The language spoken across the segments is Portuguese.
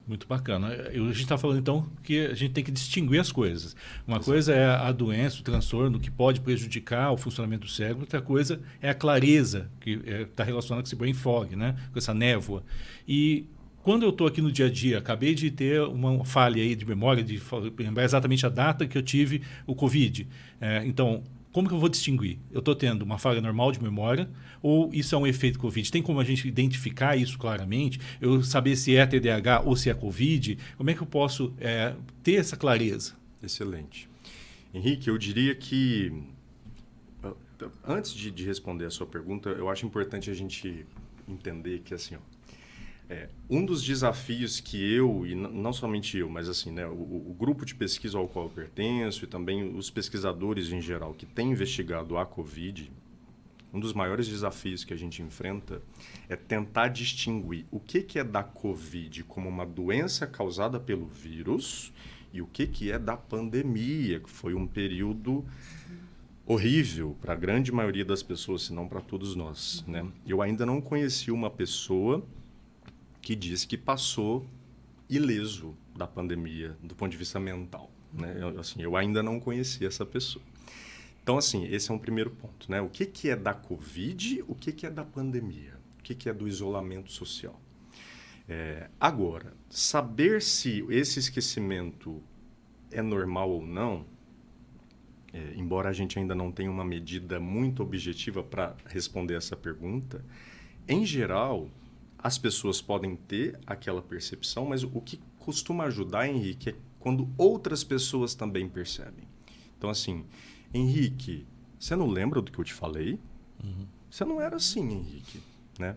Muito bacana. A gente está falando, então, que a gente tem que distinguir as coisas. Uma coisa é a doença, o transtorno, que pode prejudicar o funcionamento do cérebro. Outra coisa é a clareza, que está relacionada com esse brain fog, né? Com essa névoa. E quando eu estou aqui no dia a dia, acabei de ter uma falha aí de memória, de lembrar exatamente a data que eu tive o Covid. Então, como que eu vou distinguir? Eu estou tendo uma falha normal de memória ou isso é um efeito Covid? Tem como a gente identificar isso claramente? Eu saber se é TDAH ou se é Covid? Como é que eu posso ter essa clareza? Excelente. Henrique, eu diria que, antes de responder a sua pergunta, eu acho importante a gente entender que, assim, um dos desafios que eu, e não somente eu, mas assim, né, o grupo de pesquisa ao qual eu pertenço e também os pesquisadores em geral que têm investigado a COVID, um dos maiores desafios que a gente enfrenta é tentar distinguir o que é da COVID como uma doença causada pelo vírus e o que é da pandemia, que foi um período horrível para a grande maioria das pessoas, se não para todos nós, né? Eu ainda não conheci uma pessoa que disse que passou ileso da pandemia do ponto de vista mental, né? Eu ainda não conheci essa pessoa. Então, assim, esse é um primeiro ponto, né? O que é da Covid, o que é da pandemia, o que é do isolamento social. Agora, saber se esse esquecimento é normal ou não, embora a gente ainda não tenha uma medida muito objetiva para responder essa pergunta, em geral, as pessoas podem ter aquela percepção, mas o que costuma ajudar, Henrique, é quando outras pessoas também percebem. Então, assim, Henrique, você não lembra do que eu te falei? Uhum. Você não era assim, Henrique, né?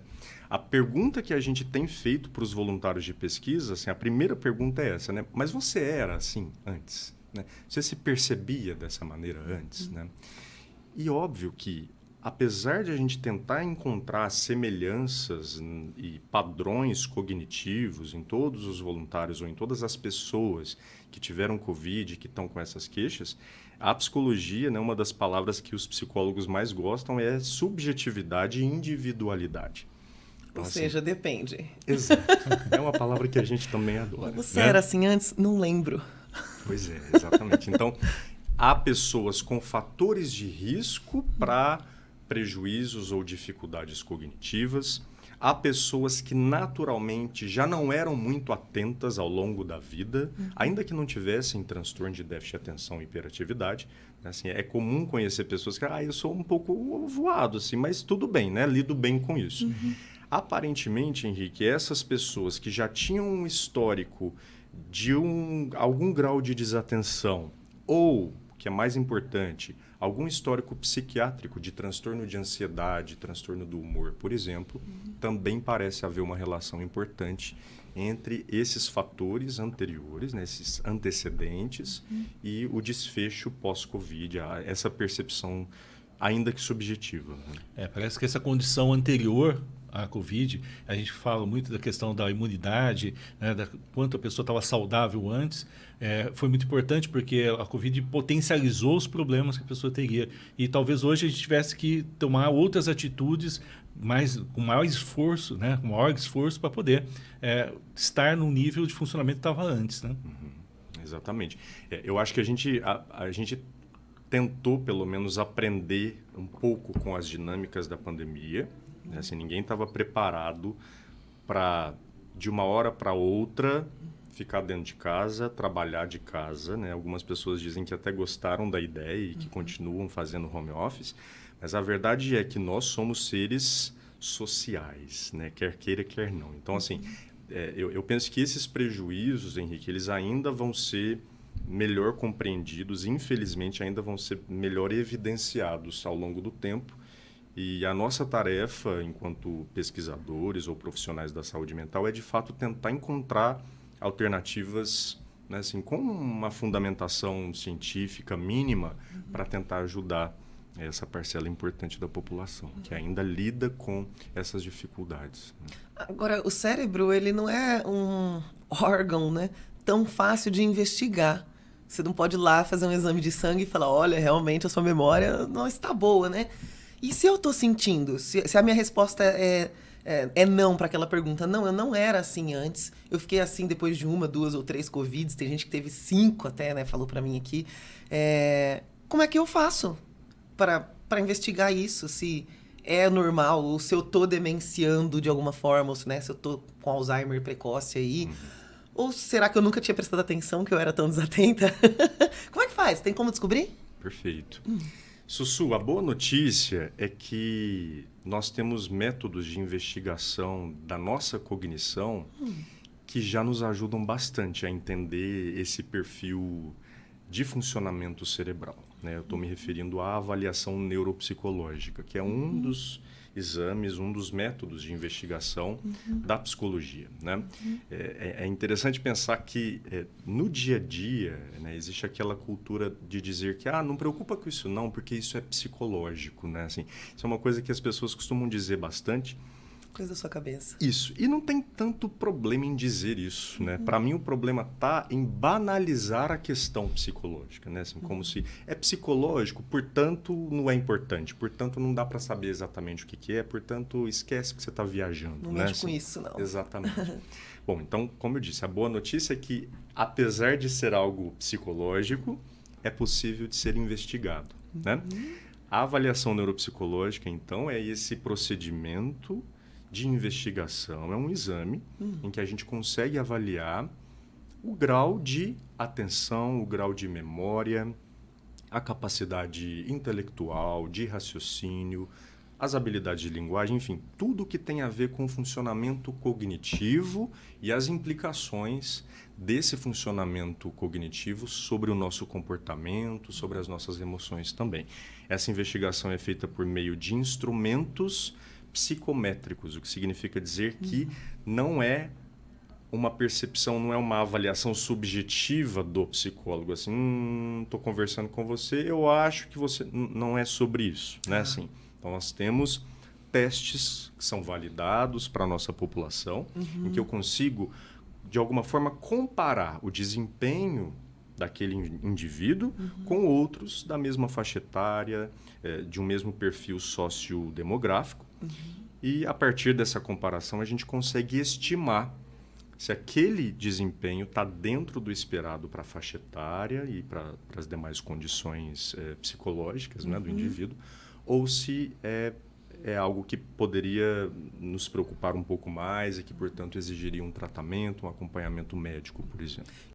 A pergunta que a gente tem feito para os voluntários de pesquisa, assim, a primeira pergunta é essa, né? Mas você era assim antes, né? Você se percebia dessa maneira antes, né? E óbvio que, apesar de a gente tentar encontrar semelhanças e padrões cognitivos em todos os voluntários ou em todas as pessoas que tiveram Covid, que estão com essas queixas, a psicologia, né, uma das palavras que os psicólogos mais gostam é subjetividade e individualidade. Ou seja, depende. Exato. É uma palavra que a gente também adora. Você era assim antes? Não lembro. Pois é, exatamente. Então, há pessoas com fatores de risco para prejuízos ou dificuldades cognitivas. Há pessoas que naturalmente já não eram muito atentas ao longo da vida, ainda que não tivessem transtorno de déficit de atenção e hiperatividade. Assim, é comum conhecer pessoas que, eu sou um pouco voado, assim, mas tudo bem, né? Lido bem com isso. Aparentemente, Henrique, essas pessoas que já tinham um histórico de algum grau de desatenção ou, que é mais importante, algum histórico psiquiátrico de transtorno de ansiedade, transtorno do humor, por exemplo, também parece haver uma relação importante entre esses fatores anteriores, né, esses antecedentes, e o desfecho pós-Covid, essa percepção ainda que subjetiva. Né? Parece que essa condição anterior à Covid, a gente fala muito da questão da imunidade, né, da quanto a pessoa estava saudável antes, foi muito importante porque a Covid potencializou os problemas que a pessoa teria. E talvez hoje a gente tivesse que tomar outras atitudes com maior esforço, né, com maior esforço para poder estar no nível de funcionamento que estava antes. Né? Exatamente. Eu acho que a gente tentou, pelo menos, aprender um pouco com as dinâmicas da pandemia. Assim, ninguém estava preparado para, de uma hora para outra, ficar dentro de casa, trabalhar de casa. Né? Algumas pessoas dizem que até gostaram da ideia e que continuam fazendo home office. Mas a verdade é que nós somos seres sociais, né? Quer queira, quer não. Então, assim, eu penso que esses prejuízos, Henrique, eles ainda vão ser melhor compreendidos, infelizmente ainda vão ser melhor evidenciados ao longo do tempo. E a nossa tarefa, enquanto pesquisadores ou profissionais da saúde mental, é de fato tentar encontrar alternativas, né, assim, com uma fundamentação científica mínima para tentar ajudar essa parcela importante da população, que ainda lida com essas dificuldades. Agora, o cérebro, ele não é um órgão, né, tão fácil de investigar. Você não pode ir lá fazer um exame de sangue e falar, olha, realmente a sua memória não está boa, né? E se eu estou sentindo? Se a minha resposta é é não para aquela pergunta. Não, eu não era assim antes. Eu fiquei assim depois de 1, 2 ou 3 Covids. Tem gente que teve 5 até, né? Falou para mim aqui. Como é que eu faço para investigar isso? Se é normal, ou se eu tô demenciando de alguma forma, ou se, né, se eu tô com Alzheimer precoce aí. Ou será que eu nunca tinha prestado atenção, que eu era tão desatenta? Como é que faz? Tem como descobrir? Perfeito. Sussu, a boa notícia é que nós temos métodos de investigação da nossa cognição que já nos ajudam bastante a entender esse perfil de funcionamento cerebral, né? Eu estou me referindo à avaliação neuropsicológica, que é um dos exames, um dos métodos de investigação da psicologia, né? É interessante pensar que no dia a dia, né, existe aquela cultura de dizer que não preocupa com isso não, porque isso é psicológico, né? Assim, isso é uma coisa que as pessoas costumam dizer bastante. Coisa da sua cabeça. Isso. E não tem tanto problema em dizer isso, né? Para mim, o problema está em banalizar a questão psicológica, né? Assim, como se é psicológico, portanto, não é importante. Portanto, não dá para saber exatamente o que é. Portanto, esquece que você está viajando. Não né? mexe com isso, não. Exatamente. Bom, então, como eu disse, a boa notícia é que, apesar de ser algo psicológico, é possível de ser investigado, né? A avaliação neuropsicológica, então, é esse procedimento de investigação, é um exame em que a gente consegue avaliar o grau de atenção, o grau de memória, a capacidade intelectual, de raciocínio, as habilidades de linguagem, enfim, tudo que tem a ver com o funcionamento cognitivo e as implicações desse funcionamento cognitivo sobre o nosso comportamento, sobre as nossas emoções também. Essa investigação é feita por meio de instrumentos psicométricos, o que significa dizer que não é uma percepção, não é uma avaliação subjetiva do psicólogo, assim, estou conversando com você, eu acho que você... Não é sobre isso, né? Assim, então, nós temos testes que são validados para a nossa população, em que eu consigo, de alguma forma, comparar o desempenho daquele indivíduo com outros da mesma faixa etária, de um mesmo perfil sociodemográfico. E, a partir dessa comparação, a gente consegue estimar se aquele desempenho está dentro do esperado para a faixa etária e para as demais condições psicológicas, né, do indivíduo, ou se é algo que poderia nos preocupar um pouco mais e que, portanto, exigiria um tratamento, um acompanhamento médico, por exemplo.